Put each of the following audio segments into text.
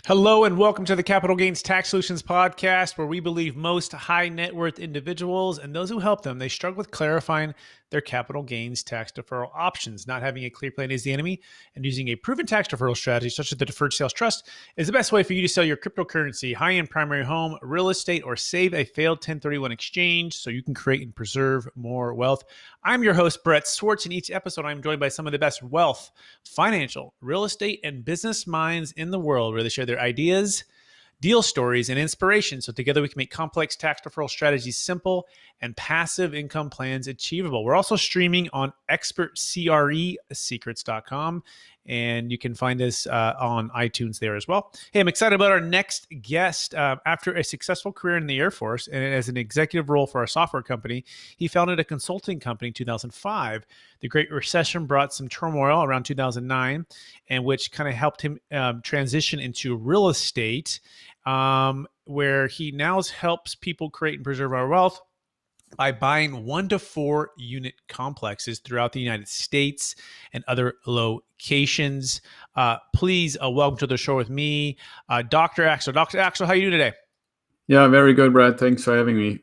Hello and welcome to the Capital Gains Tax Solutions podcast, where we believe most high net worth individuals and those who help them, they struggle with clarifying their capital gains tax deferral options. Not having a clear plan is the enemy, and using a proven tax deferral strategy such as the Deferred Sales Trust is the best way for you to sell your cryptocurrency, high-end primary home, real estate, or save a failed 1031 exchange so you can create and preserve more wealth. I'm your host, Brett Swartz. In each episode, I'm joined by some of the best wealth, financial, real estate, and business minds in the world, where they share their ideas, deal stories, and inspiration. So together we can make complex tax deferral strategies simple and passive income plans achievable. We're also streaming on expertcresecrets.com, and you can find us on iTunes there as well. Hey, I'm excited about our next guest. After a successful career in the Air Force and as an executive role for a software company, he founded a consulting company in 2005. The Great Recession brought some turmoil around 2009, and which kind of helped him transition into real estate, where he now helps people create and preserve our wealth by buying 1 to 4 unit complexes throughout the United States and other locations. Please welcome to the show with me, Dr. Axel. Dr. Axel, how are you doing today? Yeah, very good, Brad. Thanks for having me.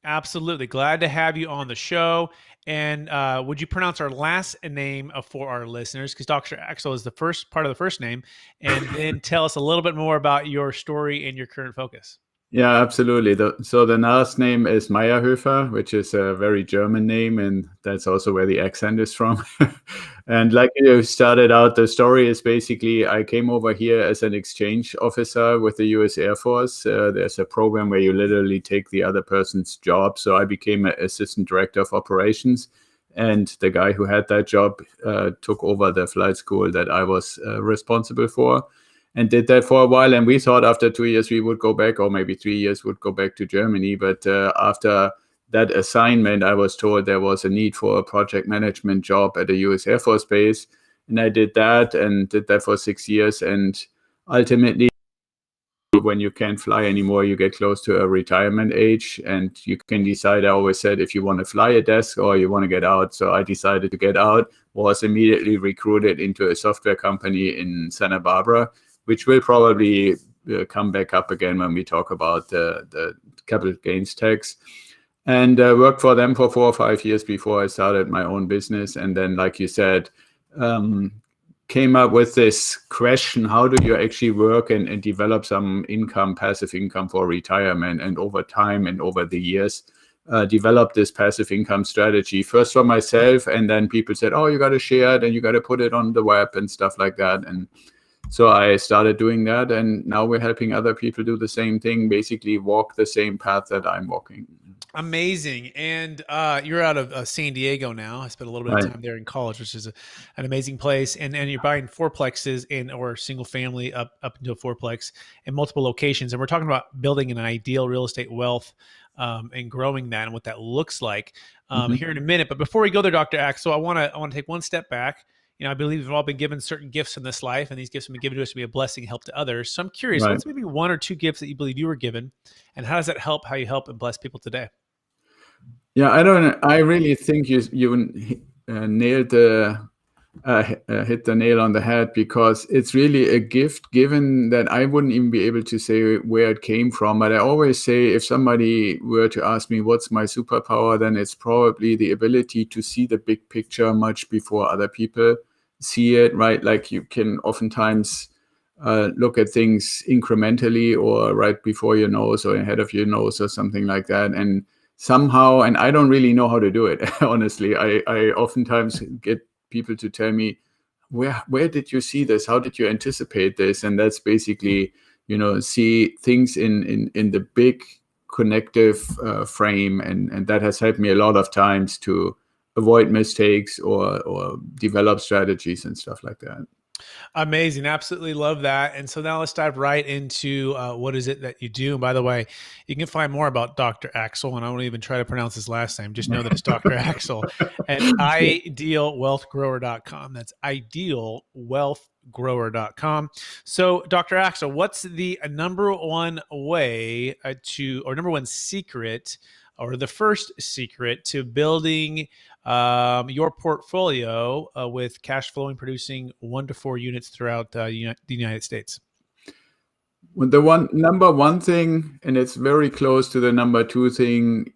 Absolutely. Glad to have you on the show. And would you pronounce our last name for our listeners? Because Dr. Axel is the first part of the first name. And then tell us a little bit more about your story and your current focus. Yeah, absolutely. So the last name is Meierhoefer, which is a very German name, and that's also where the accent is from. And like you started out, the story is basically I came over here as an exchange officer with the U.S. Air Force. There's a program where you literally take the other person's job. So I became an assistant director of operations, and the guy who had that job took over the flight school that I was responsible for. And did that for a while. And we thought after 2 years we would go back, or maybe 3 years would go back to Germany. But after that assignment, I was told there was a need for a project management job at the US Air Force Base. And I did that for 6 years. And ultimately, when you can't fly anymore, you get close to a retirement age. And you can decide, I always said, if you want to fly a desk or you want to get out. So I decided to get out, was immediately recruited into a software company in Santa Barbara, which will probably come back up again when we talk about the capital gains tax. And worked for them for 4 or 5 years before I started my own business. And then, like you said, came up with this question, how do you actually work and develop some income, passive income for retirement? And over time and over the years, developed this passive income strategy, first for myself. And then people said, oh, you got to share it and you got to put it on the web and stuff like that. And so I started doing that, and now we're helping other people do the same thing, basically walk the same path that I'm walking. Amazing. And you're out of San Diego now. I spent a little bit of time there in college, which is an amazing place. And you're buying fourplexes or single family up into a fourplex in multiple locations. And we're talking about building an ideal real estate wealth and growing that and what that looks like here in a minute. But before we go there, Dr. Axel, I want to take one step back. You know, I believe we've all been given certain gifts in this life, and these gifts have been given to us to be a blessing and help to others. So I'm curious, what's maybe 1 or 2 gifts that you believe you were given, and how does that help how you help and bless people today? Yeah, I really think you nailed hit the nail on the head, because it's really a gift, given that I wouldn't even be able to say where it came from. But I always say, if somebody were to ask me what's my superpower, then it's probably the ability to see the big picture much before other people see it, right? Like you can oftentimes look at things incrementally or right before your nose or ahead of your nose or something like that. And somehow, and I don't really know how to do it, honestly. I oftentimes get people to tell me, where did you see this? How did you anticipate this? And that's basically, see things in the big connective frame. And that has helped me a lot of times to avoid mistakes or develop strategies and stuff like that. Amazing. Absolutely love that. And so now let's dive right into what is it that you do. And by the way, you can find more about Dr. Axel, and I won't even try to pronounce his last name. Just know that it's Dr. Axel at idealwealthgrower.com. That's idealwealthgrower.com. So, Dr. Axel, what's the number one way or number one secret, or the first secret to building your portfolio with cash flowing, producing 1 to 4 units throughout the United States? Well, the number one thing, and it's very close to the number two thing,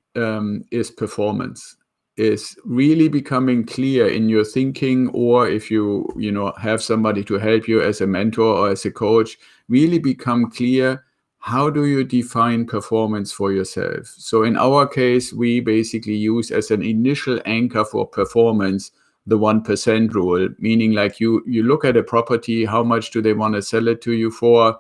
is performance. Is really becoming clear in your thinking, or if you have somebody to help you as a mentor or as a coach, really become clear. How do you define performance for yourself? So in our case, we basically use as an initial anchor for performance the 1% rule, meaning like you look at a property, how much do they want to sell it to you for?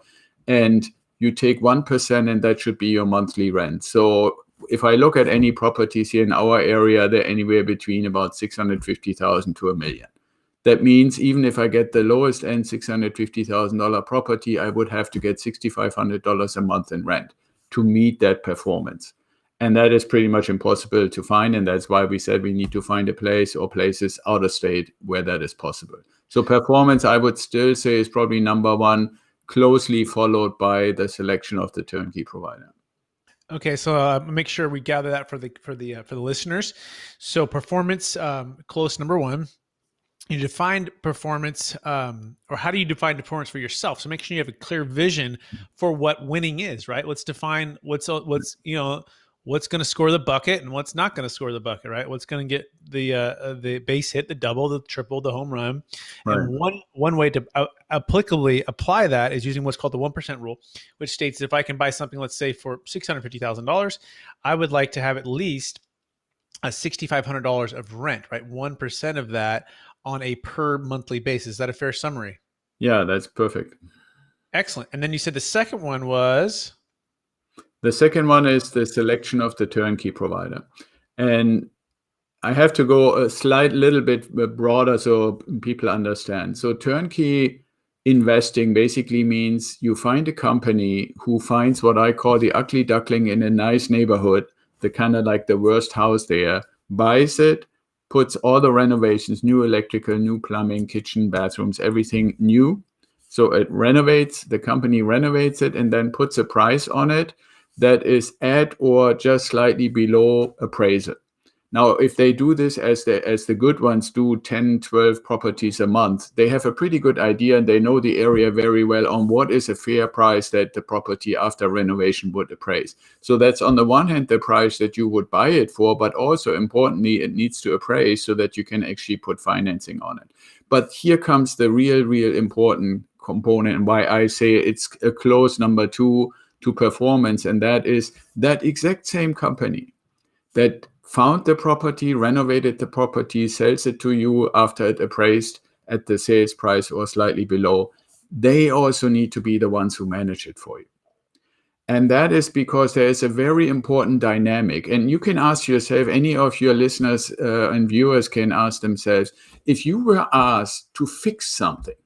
And you take 1%, and that should be your monthly rent. So if I look at any properties here in our area, they're anywhere between about 650,000 to $1 million. That means even if I get the lowest end $650,000 property, I would have to get $6,500 a month in rent to meet that performance. And that is pretty much impossible to find. And that's why we said we need to find a place or places out of state where that is possible. So performance, I would still say, is probably number one, closely followed by the selection of the turnkey provider. Okay, so make sure we gather that for the listeners. So performance, close number one. You defined performance, or how do you define performance for yourself? So make sure you have a clear vision for what winning is, right? Let's define what's going to score the bucket and what's not going to score the bucket, right? What's going to get the base hit, the double, the triple, the home run. Right. And one way to applicably apply that is using what's called the 1% rule, which states that if I can buy something, let's say for $650,000, I would like to have at least $6,500 of rent, right? 1% of that on a per monthly basis. Is that a fair summary? Yeah, that's perfect. Excellent. And then you said the second one was? The second one is the selection of the turnkey provider. And I have to go a little bit broader so people understand. So turnkey investing basically means you find a company who finds what I call the ugly duckling in a nice neighborhood, the kind of like the worst house there, buys it, puts all the renovations, new electrical, new plumbing, kitchen, bathrooms, everything new. So the company renovates it and then puts a price on it that is at or just slightly below appraisal. Now, if they do this as the good ones do, 10, 12 properties a month, they have a pretty good idea and they know the area very well on what is a fair price that the property after renovation would appraise. So that's on the one hand, the price that you would buy it for, but also importantly, it needs to appraise so that you can actually put financing on it. But here comes the real important component and why I say it's a close number two to performance. And that is that exact same company that found the property, renovated the property, sells it to you after it appraised at the sales price or slightly below. They also need to be the ones who manage it for you. And that is because there is a very important dynamic. And you can ask yourself, any of your listeners and viewers can ask themselves, if you were asked to fix something,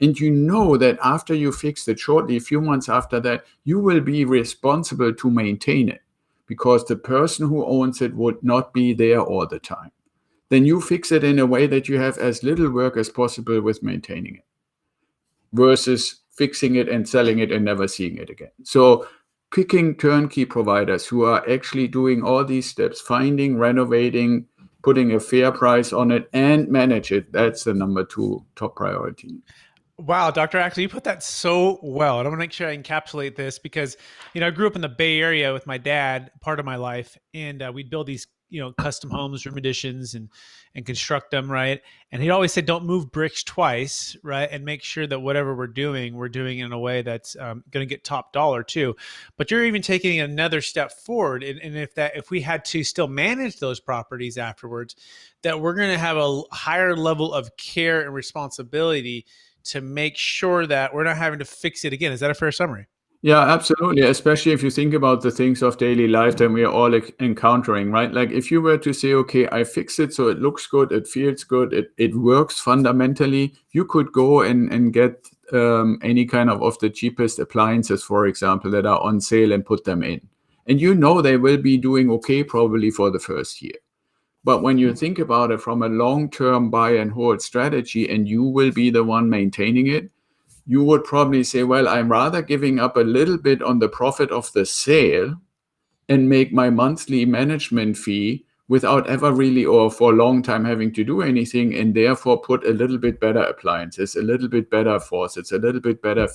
and you know that after you fix it, shortly, a few months after that, you will be responsible to maintain it, because the person who owns it would not be there all the time. Then you fix it in a way that you have as little work as possible with maintaining it versus fixing it and selling it and never seeing it again. So picking turnkey providers who are actually doing all these steps, finding, renovating, putting a fair price on it and manage it, that's the number two top priority. Wow, Dr. Axel, you put that so well. And I'm going to make sure I encapsulate this because, I grew up in the Bay Area with my dad, part of my life, and we'd build these, custom homes, room additions, and construct them, right? And he'd always say, don't move bricks twice, right? And make sure that whatever we're doing in a way that's going to get top dollar too. But you're even taking another step forward. And if we had to still manage those properties afterwards, that we're going to have a higher level of care and responsibility to make sure that we're not having to fix it again. Is that a fair summary? Yeah, absolutely. Especially if you think about the things of daily life that we are all encountering, right? Like if you were to say, okay, I fix it so it looks good, it feels good, it works fundamentally, you could go and get any kind of the cheapest appliances, for example, that are on sale and put them in. And you know they will be doing okay probably for the first year. But when you think about it from a long-term buy and hold strategy, and you will be the one maintaining it, you would probably say, well, I'm rather giving up a little bit on the profit of the sale and make my monthly management fee without ever really or for a long time having to do anything, and therefore put a little bit better appliances, a little bit better faucets, a little bit better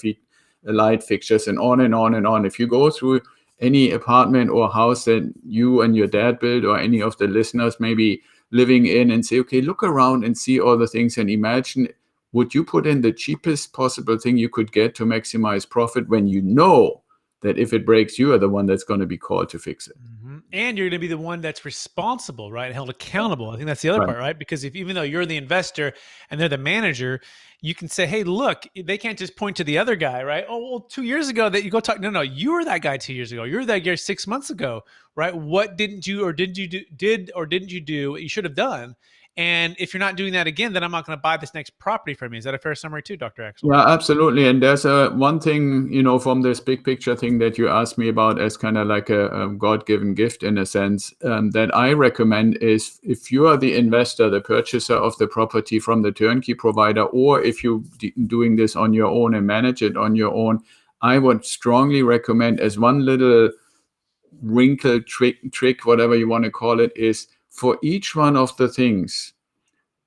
light fixtures, and on and on and on. If you go through any apartment or house that you and your dad built, or any of the listeners maybe living in, and say, okay, look around and see all the things and imagine, would you put in the cheapest possible thing you could get to maximize profit when you know that if it breaks, you are the one that's going to be called to fix it? Mm-hmm. And you're going to be the one that's responsible, right? Held accountable. I think that's the other part, right? Because even though you're the investor and they're the manager, you can say, hey, look, they can't just point to the other guy, right? Oh, well, 2 years ago that you go talk. No, you were that guy 2 years ago. You were that guy 6 months ago, right? What didn't you or didn't you do what you should have done? And if you're not doing that again, then I'm not going to buy this next property from you. Is that a fair summary too, Dr. Axel? Yeah, absolutely. And there's one thing, from this big picture thing that you asked me about as kind of like a God-given gift in a sense, that I recommend is, if you are the investor, the purchaser of the property from the turnkey provider, or if you're doing this on your own and manage it on your own, I would strongly recommend, as one little wrinkle, trick, whatever you want to call it, is for each one of the things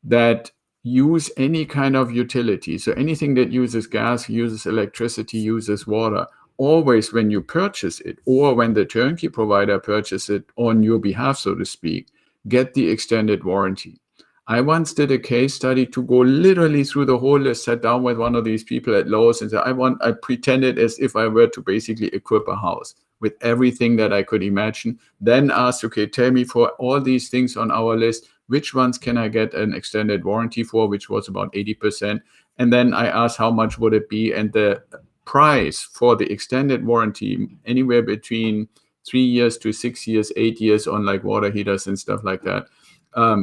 that use any kind of utility, so anything that uses gas, uses electricity, uses water, always when you purchase it, or when the turnkey provider purchases it on your behalf, so to speak, get the extended warranty. I once did a case study to go literally through the whole list, sat down with one of these people at Lowe's and said, I pretended as if I were to basically equip a house with everything that I could imagine. Then asked, okay, tell me, for all these things on our list, which ones can I get an extended warranty for, which was about 80%. And then I asked, how much would it be? And the price for the extended warranty, anywhere between 3 years to 6 years, 8 years on like water heaters and stuff like that,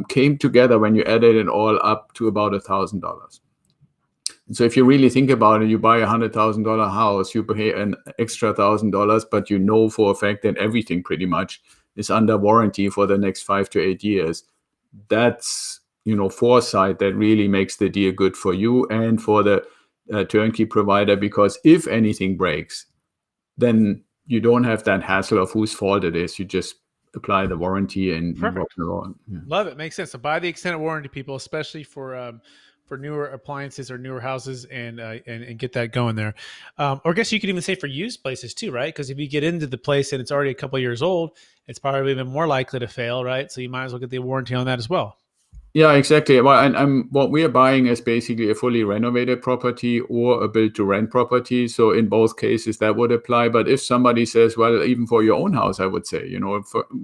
came together when you added it all up to about $1,000. So if you really think about it, you buy $100,000 house, you pay an extra $1,000, but you know for a fact that everything pretty much is under warranty for the next 5 to 8 years. That's, foresight that really makes the deal good for you and for the turnkey provider, because if anything breaks, then you don't have that hassle of whose fault it is. You just apply the warranty and walk around. Yeah. Love it. Makes sense. So buy the extended warranty, people, especially for newer appliances or newer houses, and get that going there. Or I guess you could even say for used places too, right? Because if you get into the place and it's already a couple of years old, it's probably even more likely to fail, right? So you might as well get the warranty on that as well. Yeah, exactly. Well, and what we are buying is basically a fully renovated property or a build-to-rent property. So in both cases, that would apply. But if somebody says, well, even for your own house, I would say,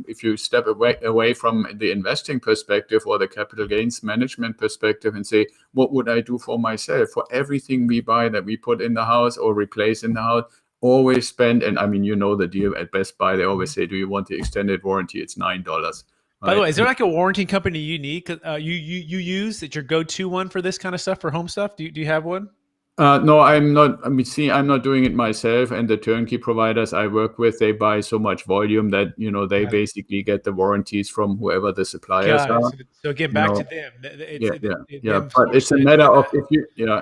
if you step away from the investing perspective or the capital gains management perspective and say, what would I do for myself? For everything we buy that we put in the house or replace in the house, always spend. And I mean, the deal at Best Buy, they always say, do you want the extended warranty? It's $9. By the way, is there like a warranty company you need? You use that your go-to one for this kind of stuff, for home stuff? Do you have one? No, I'm not. I mean, I'm not doing it myself. And the turnkey providers I work with, they buy so much volume that they basically get the warranties from whoever the suppliers are. So again, back to them. But it's a matter of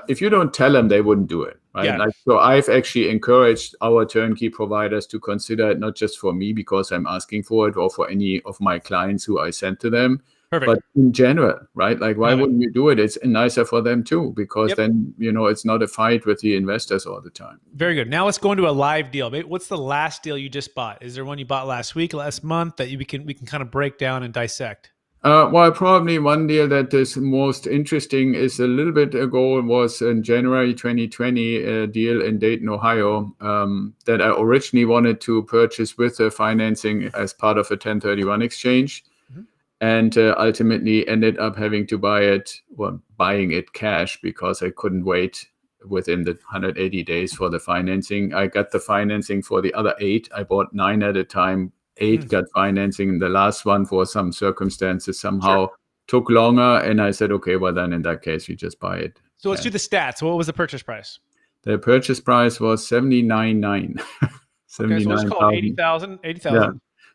if you don't tell them, they wouldn't do it, right? Yeah. So I've actually encouraged our turnkey providers to consider it, not just for me because I'm asking for it, or for any of my clients who I send to them. Perfect. But in general, right? Like, why wouldn't you do it? It's nicer for them too, because then, it's not a fight with the investors all the time. Very good. Now let's go into a live deal. What's the last deal you just bought? Is there one you bought last week, last month that we can kind of break down and dissect? Well, probably one deal that is most interesting is a little bit ago, was in January 2020, a deal in Dayton, Ohio, that I originally wanted to purchase with the financing as part of a 1031 exchange. And ultimately ended up having to buying it cash because I couldn't wait within the 180 days for the financing. I got the financing for the other 8. I bought 9 at a time. 8 got financing. The last one, for some circumstances, somehow took longer. And I said, okay, well, then in that case, you just buy it. So let's do the stats. What was the purchase price? The purchase price was $79,900. Okay, so let's call it 80,000. Yeah.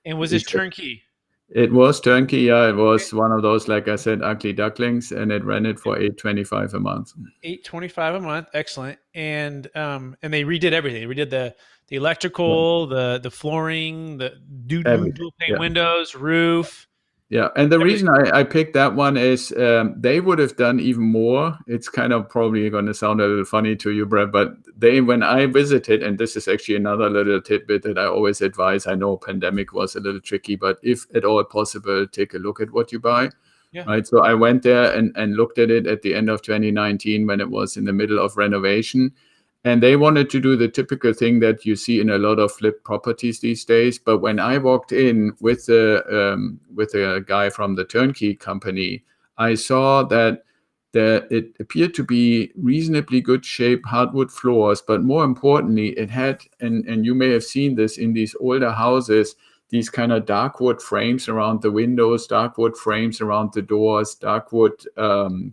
And was this turnkey? It was turnkey. Yeah, it was one of those, like I said, ugly ducklings, and it rented for $825 a month. $825 a month, excellent. And they redid everything. They redid the electrical, the flooring, the dual pane windows, roof. Yeah, and the reason I picked that one is they would have done even more. It's kind of probably going to sound a little funny to you, Brett, but when I visited, and this is actually another little tidbit that I always advise. I know pandemic was a little tricky, but if at all possible, take a look at what you buy. Yeah. Right. So I went there and looked at it at the end of 2019 when it was in the middle of renovation. And they wanted to do the typical thing that you see in a lot of flip properties these days. But when I walked in with a guy from the Turnkey company, I saw that it appeared to be reasonably good shape hardwood floors. But more importantly, it had, and you may have seen this in these older houses, these kind of dark wood frames around the windows, dark wood frames around the doors, dark wood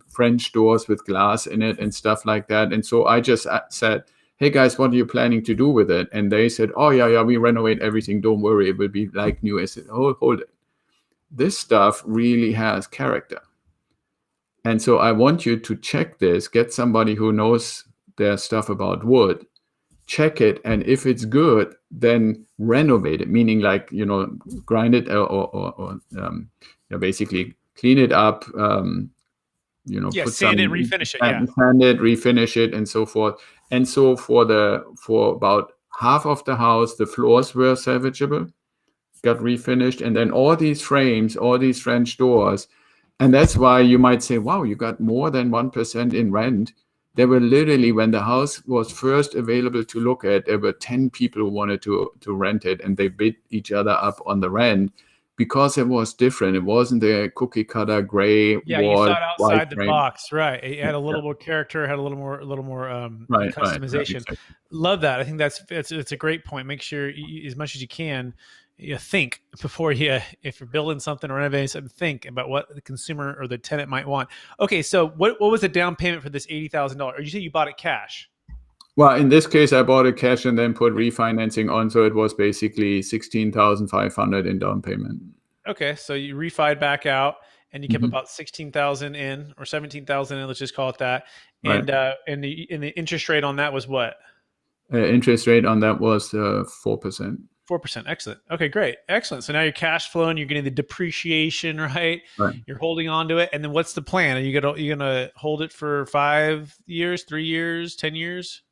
French doors with glass in it and stuff like that. And so I just said, hey guys, what are you planning to do with it? And they said, oh yeah, we renovate everything. Don't worry, it will be like new. I said, hold it. This stuff really has character. And so I want you to check this, get somebody who knows their stuff about wood, check it, and if it's good, then renovate it, meaning like, grind it or basically clean it up, put sand it, refinish it, sand it, refinish it, and so forth. And so for about half of the house, the floors were salvageable, got refinished, and then all these frames, all these French doors, and that's why you might say, wow, you got more than 1% in rent. There were literally, when the house was first available to look at, there were 10 people who wanted to rent it, and they bid each other up on the rent because it was different. It wasn't the cookie cutter gray wall. Yeah, you saw it outside the box, right? It had a little more character, had a little more customization. Right, exactly. Love that. I think it's a great point. Make sure as much as you can, you think before if you're building something or renovating something, think about what the consumer or the tenant might want. Okay, so what was the down payment for this $80,000? Or you say you bought it cash? Well, in this case, I bought it cash and then put refinancing on, so it was basically $16,500 in down payment. Okay, so you refied back out and you kept about $16,000 in, or $17,000 in. Let's just call it that. And and the interest rate on that was what? Interest rate on that was 4%. 4%. Excellent. Okay, great. Excellent. So now you're cash flowing, you're getting the depreciation, right? You're holding on to it. And then what's the plan? Are you gonna hold it for 5 years, 3 years, 10 years?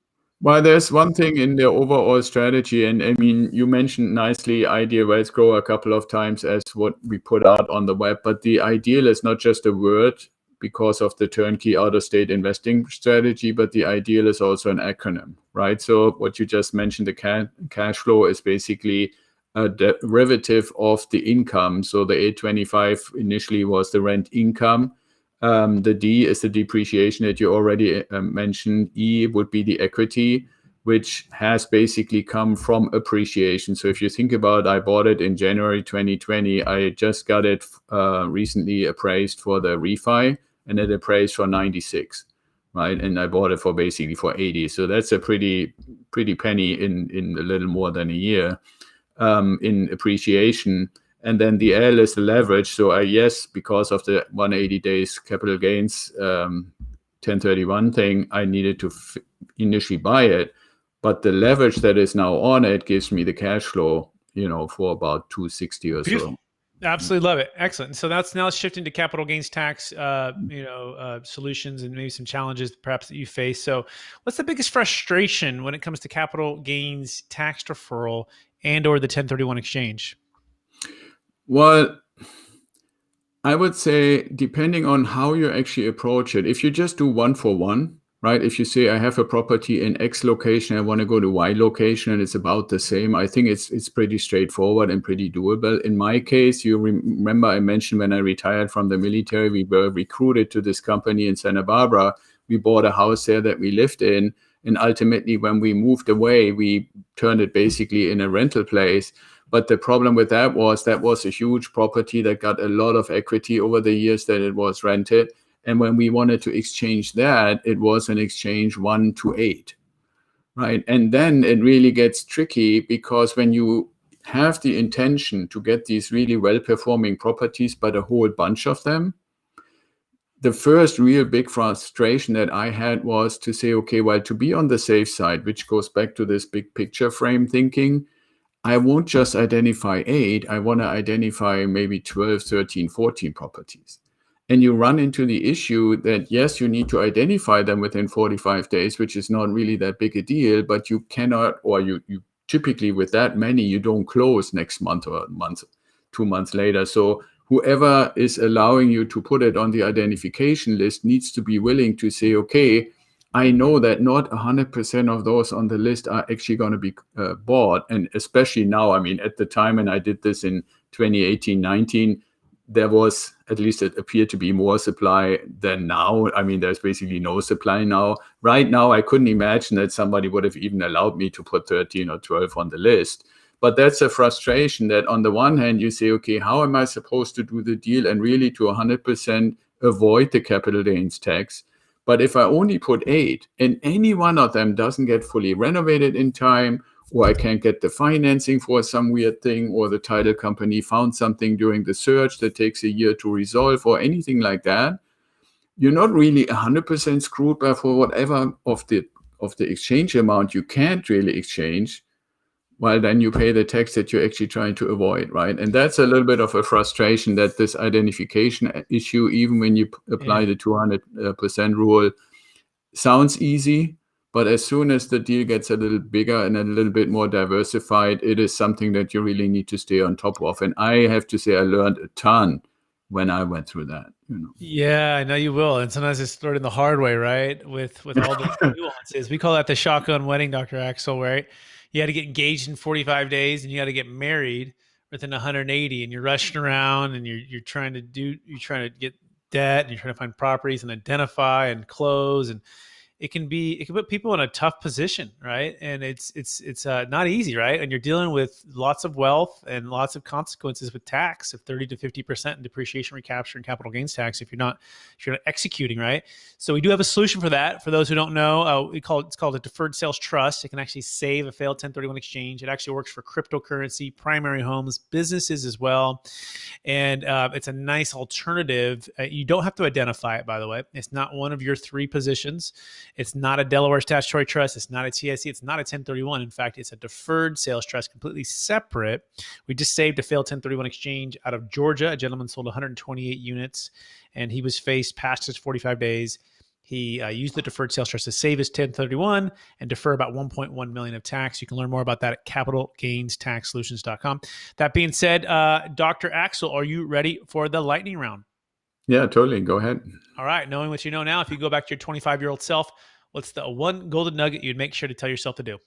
Well, there's one thing in the overall strategy, and I mean, you mentioned nicely Ideal Wealth Grow a couple of times as what we put out on the web, but the ideal is not just a word because of the turnkey out-of-state investing strategy, but the ideal is also an acronym, right? So what you just mentioned, the cash flow is basically a derivative of the income. So the 825 initially was the rent income. The D is the depreciation that you already mentioned. E would be the equity, which has basically come from appreciation. So if you think about, I bought it in January 2020. I just got it recently appraised for the refi, and it appraised for 96, right? And I bought it for 80. So that's a pretty penny in a little more than a year in appreciation. And then the L is the leverage. So yes, because of the 180 days capital gains 1031 thing, I needed to initially buy it. But the leverage that is now on it gives me the cash flow, for about 260 or so. Absolutely love it. Excellent. So that's now shifting to capital gains tax, solutions and maybe some challenges perhaps that you face. So what's the biggest frustration when it comes to capital gains tax deferral and or the 1031 exchange? Well, I would say depending on how you actually approach it, if you just do one for one, right? If you say I have a property in X location, I want to go to Y location, and it's about the same, I think it's pretty straightforward and pretty doable. In my case, you remember I mentioned when I retired from the military, we were recruited to this company in Santa Barbara, we bought a house there that we lived in. And ultimately, when we moved away, we turned it basically in a rental place. But the problem with that was a huge property that got a lot of equity over the years that it was rented. And when we wanted to exchange that, it was an exchange 1 to 8, right? And then it really gets tricky, because when you have the intention to get these really well-performing properties, but a whole bunch of them, the first real big frustration that I had was to say, okay, well, to be on the safe side, which goes back to this big picture frame thinking, I won't just identify 8, I want to identify maybe 12, 13, 14 properties. And you run into the issue that, yes, you need to identify them within 45 days, which is not really that big a deal, but you cannot, or you typically with that many, you don't close next month or 2 months later. So whoever is allowing you to put it on the identification list needs to be willing to say, okay, I know that not 100% of those on the list are actually going to be bought. And especially now, I mean, at the time, and I did this in 2018, 19, there was, at least it appeared to be, more supply than now. I mean, there's basically no supply now. Right now, I couldn't imagine that somebody would have even allowed me to put 13 or 12 on the list. But that's a frustration that on the one hand, you say, okay, how am I supposed to do the deal and really to 100% avoid the capital gains tax? But if I only put 8 and any one of them doesn't get fully renovated in time, or I can't get the financing for some weird thing, or the title company found something during the search that takes a year to resolve, or anything like that, you're not really 100% screwed by for whatever of the exchange amount you can't really exchange. Well, then you pay the tax that you're actually trying to avoid, right? And that's a little bit of a frustration, that this identification issue, even when you apply the 200% rule, sounds easy, but as soon as the deal gets a little bigger and a little bit more diversified, it is something that you really need to stay on top of. And I have to say, I learned a ton when I went through that. Yeah, I know you will. And sometimes it's learned the hard way, right? With all those nuances. We call that the shotgun wedding, Dr. Axel, right? You had to get engaged in 45 days and you got to get married within 180, and you're rushing around and you're trying to get debt, and you're trying to find properties and identify and close, and it can put people in a tough position, right? And it's not easy, right? And you're dealing with lots of wealth and lots of consequences with tax of 30 to 50% in depreciation recapture and capital gains tax if you're not executing, right? So we do have a solution for that. For those who don't know, it's called a deferred sales trust. It can actually save a failed 1031 exchange. It actually works for cryptocurrency, primary homes, businesses as well. And it's a nice alternative. You don't have to identify it, by the way. It's not one of your 3 positions. It's not a Delaware statutory trust. It's not a TIC. It's not a 1031. In fact, it's a deferred sales trust, completely separate. We just saved a failed 1031 exchange out of Georgia. A gentleman sold 128 units, and he was faced past his 45 days. He used the deferred sales trust to save his 1031 and defer about $1.1 million of tax. You can learn more about that at capitalgainstaxsolutions.com. That being said, Dr. Axel, are you ready for the lightning round? Yeah, totally. Go ahead. All right. Knowing what you know now, if you go back to your 25-year-old self, what's the one golden nugget you'd make sure to tell yourself to do?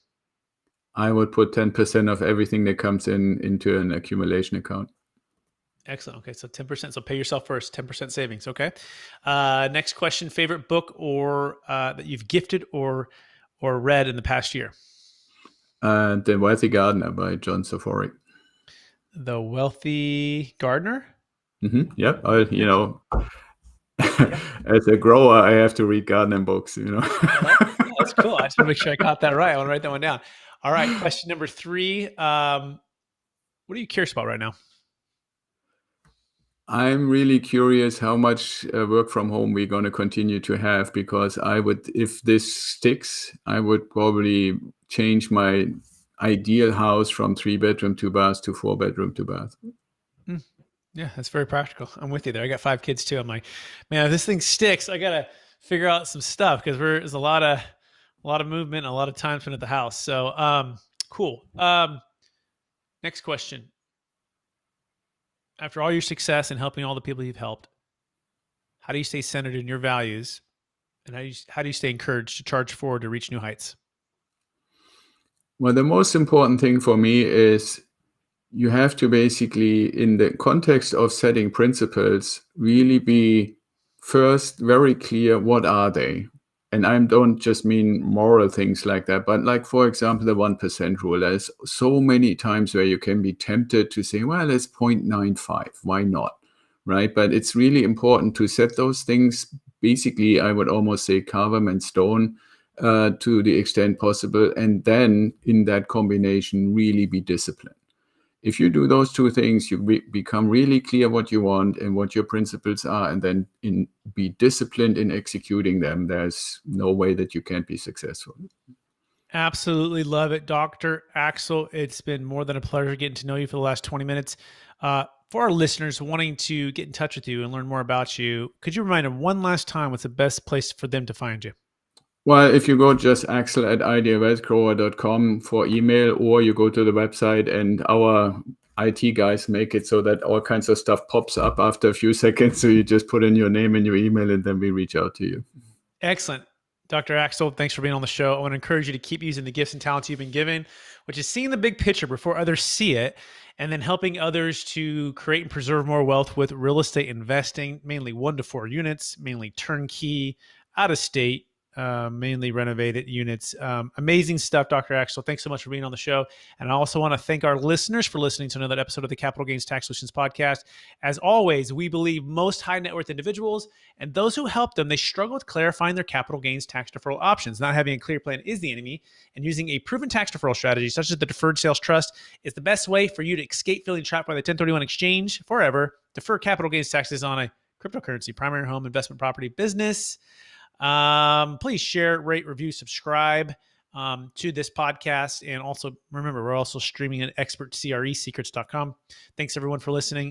I would put 10% of everything that comes into an accumulation account. Excellent. Okay. So 10%. So pay yourself first, 10% savings. Okay. Next question, favorite book or that you've gifted or read in the past year? The Wealthy Gardener by John Soforic. The Wealthy Gardener? Mm-hmm. Yep. As a grower, I have to read gardening books, That's cool. I just want to make sure I got that right. I want to write that one down. All right. Question number 3. What are you curious about right now? I'm really curious how much work from home we're going to continue to have, because if this sticks, I would probably change my ideal house from 3-bedroom, 2-bath to 4-bedroom, 2-bath. Yeah, that's very practical. I'm with you there. I got 5 kids too. I'm like, man, if this thing sticks, I got to figure out some stuff, because there's a lot of movement, and a lot of time spent at the house. So, cool. Next question. After all your success and helping all the people you've helped, how do you stay centered in your values, and how do you stay encouraged to charge forward to reach new heights? Well, the most important thing for me is you have to basically, in the context of setting principles, really be first very clear, what are they? and I don't just mean moral things like that, but like, for example, the 1% rule. There's so many times where you can be tempted to say, well, it's 0.95. Why not? Right? But it's really important to set those things, basically, I would almost say carve them in stone to the extent possible. And then in that combination, really be disciplined. If you do those two things, you become really clear what you want and what your principles are, and then be disciplined in executing them. There's no way that you can't be successful. Absolutely love it, Dr. Axel. It's been more than a pleasure getting to know you for the last 20 minutes. For our listeners wanting to get in touch with you and learn more about you, could you remind them one last time what's the best place for them to find you? Well, if you go just axel@ideawealthgrower.com for email, or you go to the website, and our IT guys make it so that all kinds of stuff pops up after a few seconds. So you just put in your name and your email, and then we reach out to you. Excellent. Dr. Axel, thanks for being on the show. I want to encourage you to keep using the gifts and talents you've been given, which is seeing the big picture before others see it, and then helping others to create and preserve more wealth with real estate investing, mainly 1 to 4 units, mainly turnkey, out of state, mainly renovated units. Amazing stuff, Dr. Axel. Thanks so much for being on the show. And I also want to thank our listeners for listening to another episode of the Capital Gains Tax Solutions podcast. As always, we believe most high net worth individuals and those who help them, they struggle with clarifying their capital gains tax deferral options. Not having a clear plan is the enemy, and using a proven tax deferral strategy, such as the deferred sales trust, is the best way for you to escape feeling trapped by the 1031 exchange forever. Defer capital gains taxes on a cryptocurrency, primary home, investment property, business. Please share, rate, review, subscribe to this podcast. And also remember, we're also streaming at expertcresecrets.com. Thanks everyone for listening.